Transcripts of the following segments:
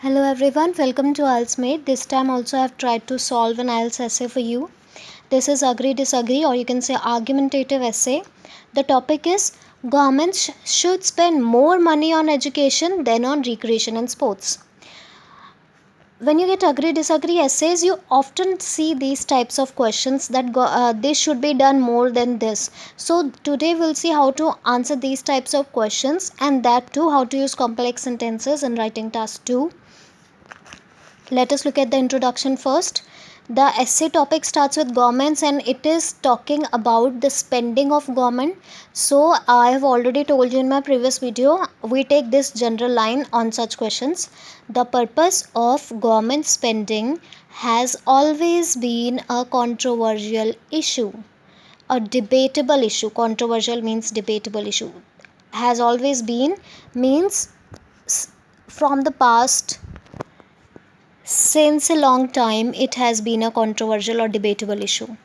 Hello everyone, welcome to Ielts Mate. This time also I have tried to solve an Ielts essay for you. This is agree disagree or you can say argumentative essay. The topic is governments should spend more money on education than on recreation and sports. When you get agree disagree essays, you often see these types of questions that this should be done more than this. So today we'll see how to answer these types of questions, and that too how to use complex sentences in writing task 2. Let us look at the introduction first. The essay topic starts with governments and it is talking about the spending of government. So I have already told you in my previous video, we take this general line on such questions. The purpose of government spending has always been a controversial issue. A debatable issue. Controversial means debatable issue. Has always been means from the past. Since a long time, it has been a controversial or debatable issue.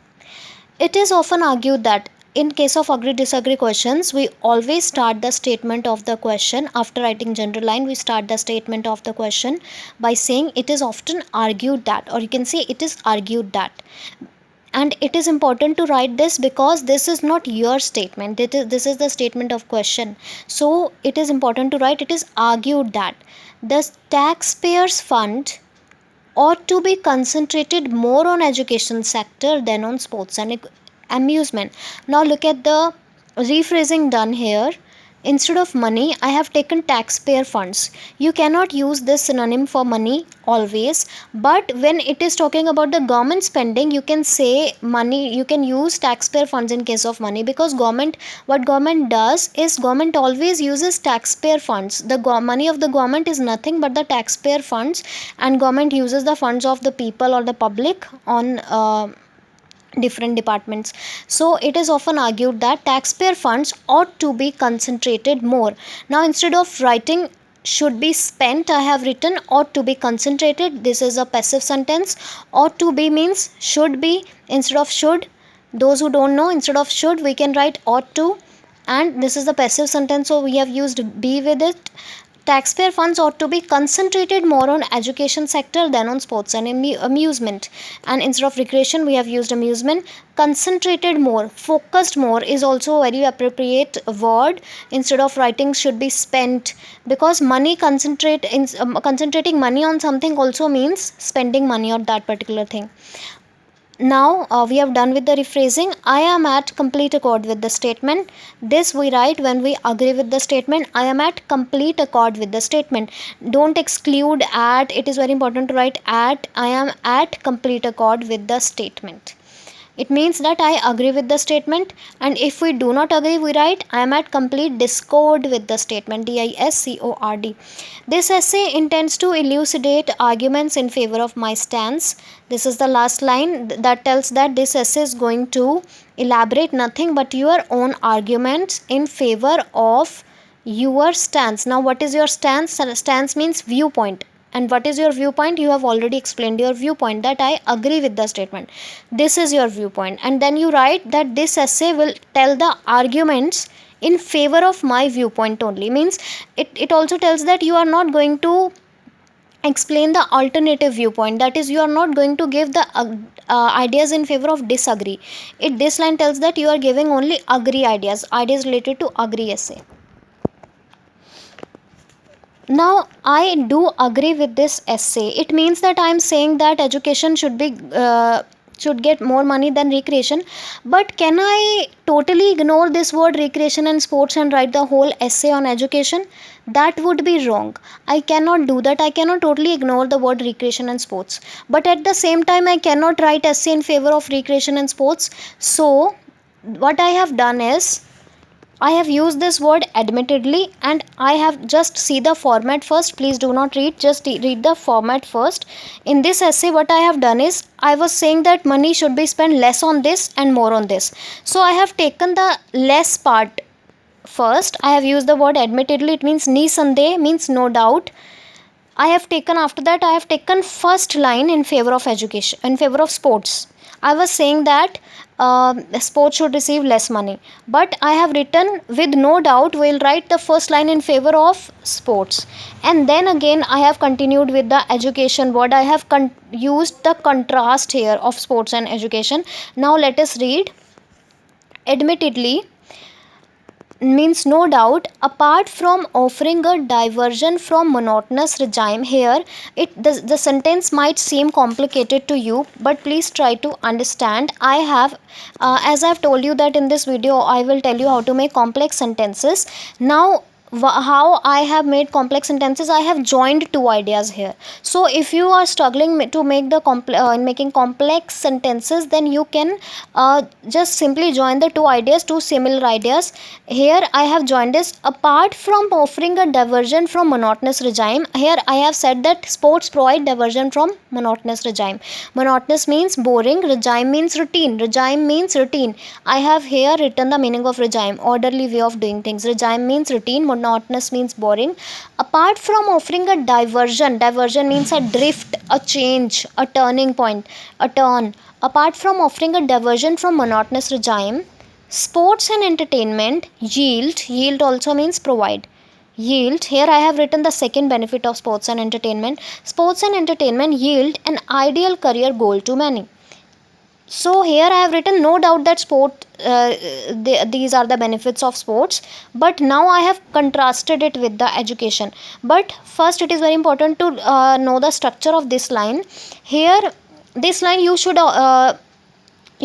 It is often argued that in case of agree disagree questions, we always start the statement of the question. After writing general line, we start the statement of the question by saying it is often argued that, or you can say it is argued that. And it is important to write this because this is not your statement. This is the statement of question. So it is important to write it is argued that the taxpayers fund ought to be concentrated more on education sector than on sports and amusement. Now look at the rephrasing done here. Instead of money, I have taken taxpayer funds. You cannot use this synonym for money always, but when it is talking about the government spending, you can say money, you can use taxpayer funds in case of money, because what government does is government always uses taxpayer funds. The money of the government is nothing but the taxpayer funds, and government uses the funds of the people or the public on different departments. So it is often argued that taxpayer funds ought to be concentrated more. Now instead of writing should be spent, I have written ought to be concentrated. This is a passive sentence. Ought to be means should be instead of should. Those who don't know, instead of should we can write ought to, and this is the passive sentence, so we have used be with it. Taxpayer funds ought to be concentrated more on education sector than on sports and amusement. And instead of recreation, we have used amusement. Concentrated more, focused more is also a very appropriate word. Instead of writing should be spent, because money concentrating money on something also means spending money on that particular thing. Now we have done with the rephrasing. I am at complete accord with the statement. This we write when we agree with the statement. I am at complete accord with the statement. Don't exclude at. It is very important to write at. I am at complete accord with the statement. It means that I agree with the statement, and if we do not agree, we write I am at complete discord with the statement. DISCORD. This essay intends to elucidate arguments in favor of my stance. This is the last line that tells that this essay is going to elaborate nothing but your own arguments in favor of your stance. Now what is your stance? Stance means viewpoint. And what is your viewpoint? You have already explained your viewpoint, that I agree with the statement. This is your viewpoint. And then you write that this essay will tell the arguments in favor of my viewpoint only. Means it also tells that you are not going to explain the alternative viewpoint. That is, you are not going to give the ideas in favor of disagree. This line tells that you are giving only agree ideas related to agree essay. Now I do agree with this essay. It means that I am saying that education should get more money than recreation. But can I totally ignore this word recreation and sports and write the whole essay on education? That would be wrong. I cannot do that. I cannot totally ignore the word recreation and sports. But at the same time, I cannot write essay in favor of recreation and sports. So what I have done is, I have used this word admittedly, and I have just see the format first. Please do not read, just read the format first. In this essay, what I have done is, I was saying that money should be spent less on this and more on this. So I have taken the less part first. I have used the word admittedly. It means nisandeh, means no doubt. I have taken, after that I have taken first line in favor of education, in favor of sports. I was saying that sports should receive less money, but I have written with no doubt will write the first line in favor of sports, and then again I have continued with the education word. I have used the contrast here of sports and education. Now let us read. Admittedly means no doubt, apart from offering a diversion from monotonous regime. Here the sentence might seem complicated to you, but please try to understand. I have as I have told you that in this video I will tell you how to make complex sentences. Now how I have made complex sentences, I have joined two ideas here. So if you are struggling to make the making complex sentences, then you can just simply join the two ideas, two similar ideas. Here I have joined this. Apart from offering a diversion from monotonous regime, here I have said that sports provide diversion from monotonous regime. Monotonous means boring, regime means routine, regime means routine. I have here written the meaning of regime, orderly way of doing things. Regime means routine, monotonous means boring. Apart from offering a diversion, diversion means a drift, a change, a turning point, a turn. Apart from offering a diversion from monotonous regime, sports and entertainment yield also means provide. Yield, here I have written the second benefit of sports and entertainment. Sports and entertainment yield an ideal career goal to many. So here I have written no doubt that these are the benefits of sports, but now I have contrasted it with the education. But first it is very important to know the structure of this line. Here this line you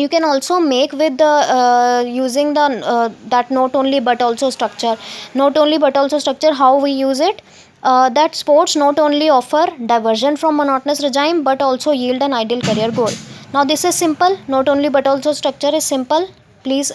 can also make with the using the that not only but also structure. Not only but also structure, how we use it, that sports not only offer diversion from monotonous regime but also yield an ideal career goal. Now this is simple. Not only but also structure is simple. Please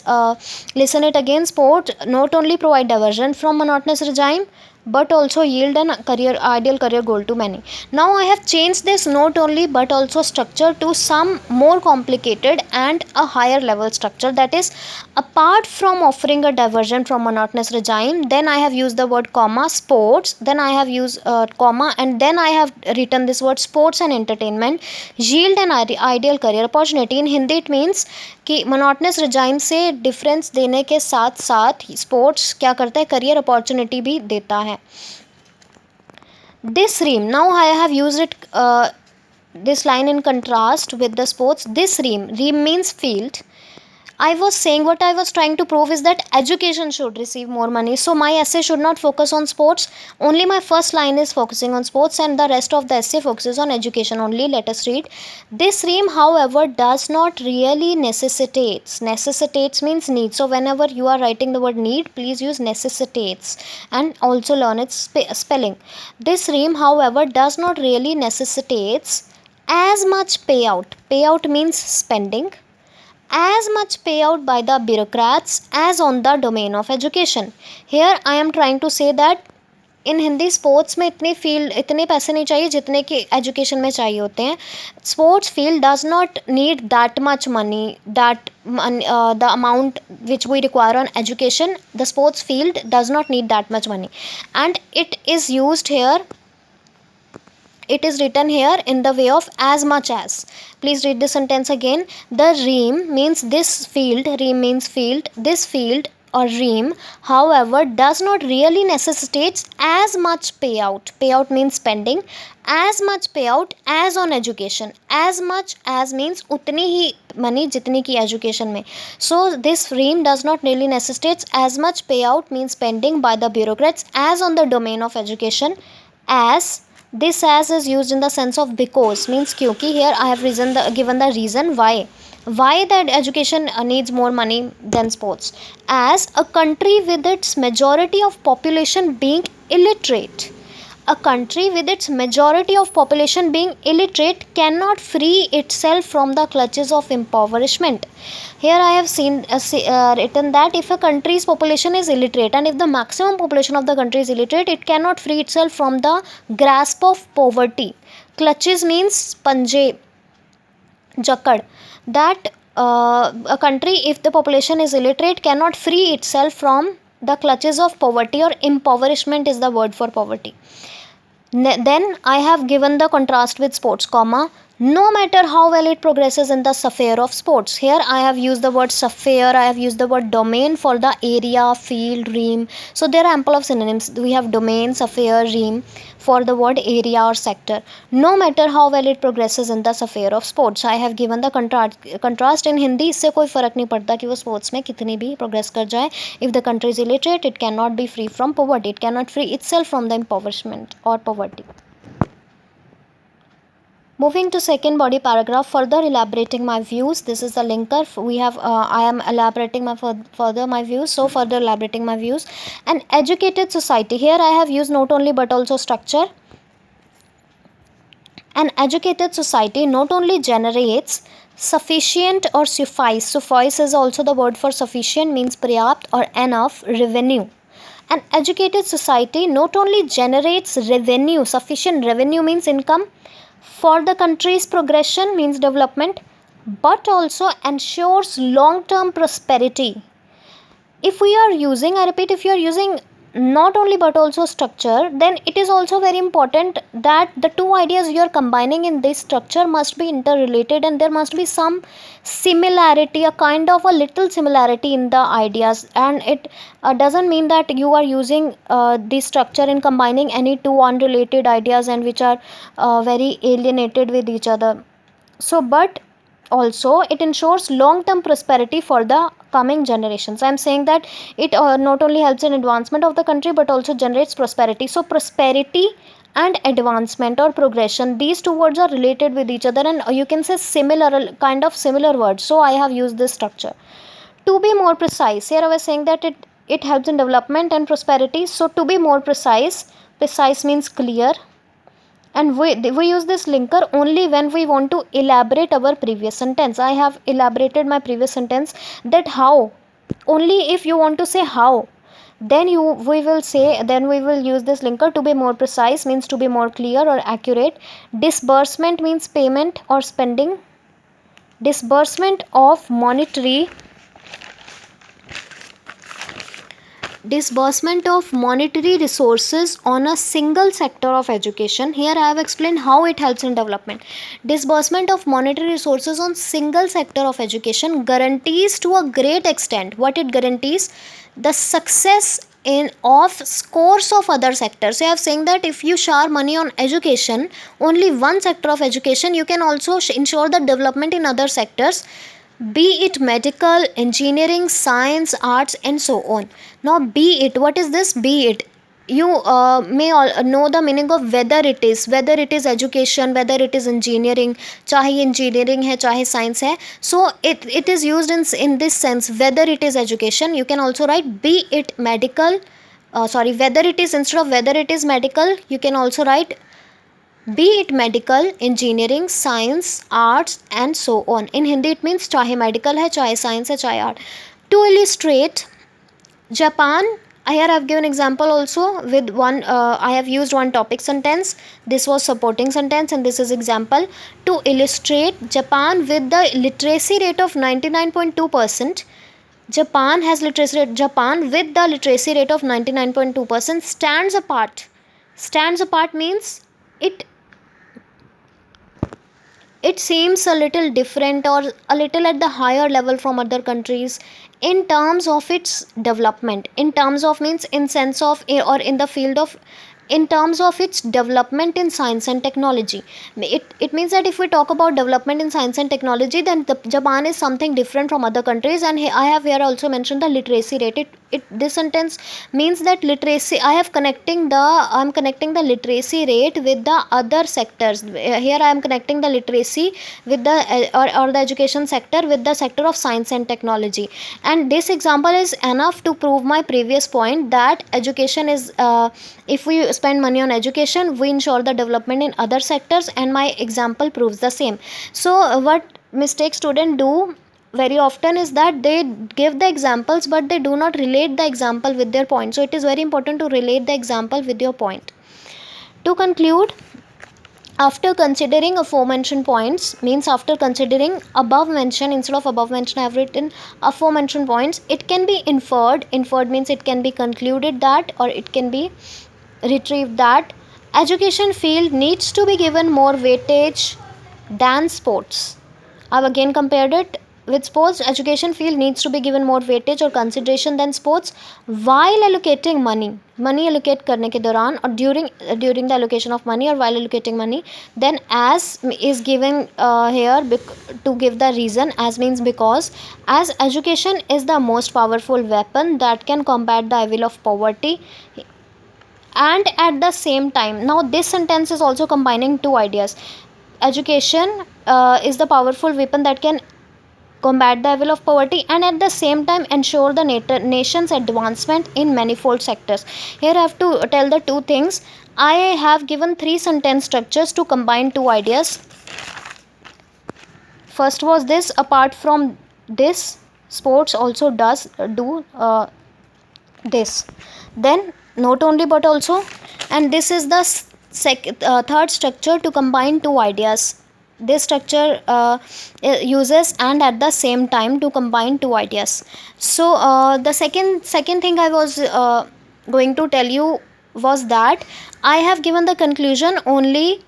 listen it again. Sport not only provide diversion from monotonous regime but also yield an ideal career goal to many. Now I have changed this not only but also structure to some more complicated and a higher level structure, that is, apart from offering a diversion from monotonous regime, then I have used the word comma sports, then I have used comma, and then I have written this word sports and entertainment yield an ideal career opportunity. In Hindi it means कि monotonous regime से difference देने के साथ साथ sports क्या करता है, career opportunity भी देता है. This rhyme, now I have used it this line in contrast with the sports. This rhyme means field. I was saying, what I was trying to prove is that education should receive more money. So my essay should not focus on sports. Only my first line is focusing on sports and the rest of the essay focuses on education only. Let us read. This rhyme, however, does not really necessitates. Necessitates means need. So whenever you are writing the word need, please use necessitates and also learn its spelling. This rhyme, however, does not really necessitates as much payout. Payout means spending. As much payout by the bureaucrats as on the domain of education. Here I am trying to say that in Hindi sports में इतने पैसे नहीं चाहिए जितने कि education में चाहिए होते हैं. Sports field does not need that much money that the amount which we require on education. The sports field does not need that much money and it is used here. It is written here in the way of as much as. Please read the sentence again. The rhyme means this field. Rhyme means field. This field or rhyme, however, does not really necessitates as much payout. Payout means spending. As much payout as on education. As much as means उतनी ही money जितनी की education में. So this rhyme does not really necessitates as much payout means spending by the bureaucrats as on the domain of education. As this as is used in the sense of because means क्योंकि. Here I have given the reason why that education needs more money than sports. As a country with its majority of population being illiterate. A country with its majority of population being illiterate cannot free itself from the clutches of impoverishment. Here I have written that if a country's population is illiterate and if the maximum population of the country is illiterate, it cannot free itself from the grasp of poverty. Clutches means panje, jakad. That a country, if the population is illiterate, cannot free itself from the clutches of poverty, or impoverishment is the word for poverty. Then I have given the contrast with sports, comma, no matter how well it progresses in the sphere of sports. Here I have used the word sphere, I have used the word domain for the area, field, realm. So there are ample of synonyms. We have domain, sphere, realm for the word area or sector. No matter how well it progresses in the sphere of sports. I have given the contrast in Hindi. इससे कोई फर्क नहीं पड़ता कि वो sports में कितनी भी प्रोग्रेस कर जाए. If the country is illiterate, it cannot be free from poverty. It cannot free itself from the impoverishment or poverty. Moving to second body paragraph, further elaborating my views. This is the linker. We have I am elaborating my further my views. So further elaborating my views. An educated society. Here I have used not only but also structure. An educated society not only generates sufficient or suffice is also the word for sufficient, means पर्याप्त or enough revenue. An educated society not only generates revenue, sufficient revenue means income for the country's progression, means development, but also ensures long term prosperity. If we are using, I repeat, if you are using not only but also structure, then it is also very important that the two ideas you are combining in this structure must be interrelated, and there must be some similarity, a kind of a little similarity in the ideas. And it doesn't mean that you are using this structure in combining any two unrelated ideas and which are very alienated with each other. So but also it ensures long term prosperity for the coming generations. I am saying that it not only helps in advancement of the country but also generates prosperity. So prosperity and advancement or progression, these two words are related with each other, and you can say similar, kind of similar words. So I have used this structure. To be more precise, here I was saying that it helps in development and prosperity. So to be more precise means clear, and we use this linker only when we want to elaborate our previous sentence. I have elaborated my previous sentence, that how, only if you want to say how, then we will say, then we will use this linker. To be more precise means to be more clear or accurate. Disbursement means payment or spending. Disbursement of monetary resources on a single sector of education. Here I have explained how it helps in development. Disbursement of monetary resources on single sector of education guarantees to a great extent, what it guarantees, the success in of scores of other sectors. So I have saying that if you shower money on education, only one sector of education, you can also ensure the development in other sectors, be it medical, engineering, science, arts, and so on. Now be it, what is this be it? You may all know the meaning of whether it is education, whether it is engineering, chahe engineering hai, chahe science hai. So it is used in this sense, whether it is education. You can also write be it medical, whether it is, instead of whether it is medical, you can also write be it medical, engineering, science, arts, and so on. In Hindi it means चाहे medical है, चाहे science है, चाहे art. To illustrate, Japan, here I have given example also with one, I have used one topic sentence. This was supporting sentence and this is example. To illustrate, Japan with the literacy rate of 99.2%, Japan with the literacy rate of 99.2% stands apart. Stands apart means it seems a little different or a little at the higher level from other countries in terms of its development. In terms of means in sense of or in the field of, in terms of its development in science and technology. It means that if we talk about development in science and technology, then Japan is something different from other countries. And I have here also mentioned the literacy rate. This sentence means that literacy, I'm connecting the literacy rate with the other sectors. Here I am connecting the literacy with the or the education sector with the sector of science and technology. And this example is enough to prove my previous point that education is, if we spend money on education, we ensure the development in other sectors, and my example proves the same. So what mistake students do very often is that they give the examples but they do not relate the example with their point. So it is very important to relate the example with your point. To conclude, after considering aforementioned points, means after considering above mentioned, instead of above mentioned I have written aforementioned points, it can be inferred means it can be concluded that, or it can be retrieved that Education field needs to be given more weightage than sports. I've again compared it with sports. Education field needs to be given more weightage or consideration than sports while allocating money. Money allocate करने के दौरान और during the allocation of money or while allocating money, then as is given here to give the reason, as means because, as education is the most powerful weapon that can combat the evil of poverty, and at the same time, now this sentence is also combining two ideas. Education is the powerful weapon that can combat the evil of poverty and at the same time ensure the nation's advancement in manifold sectors. Here I have to tell the two things. I have given three sentence structures to combine two ideas. First was this: apart from this, sports also does do this. Then not only but also, and this is the third structure to combine two ideas. This structure uses and at the same time to combine two ideas. So the second thing I was going to tell you was that I have given the conclusion only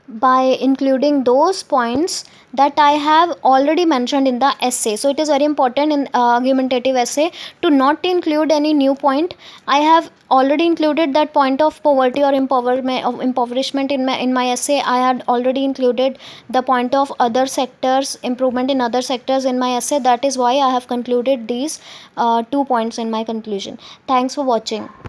by including those points that I have already mentioned in the essay. So it is very important in argumentative essay to not include any new point. I have already included that point of poverty or impoverishment in my essay. I had already included the point of other sectors, improvement in other sectors in my essay. That is why I have concluded these 2 points in my conclusion. Thanks for watching.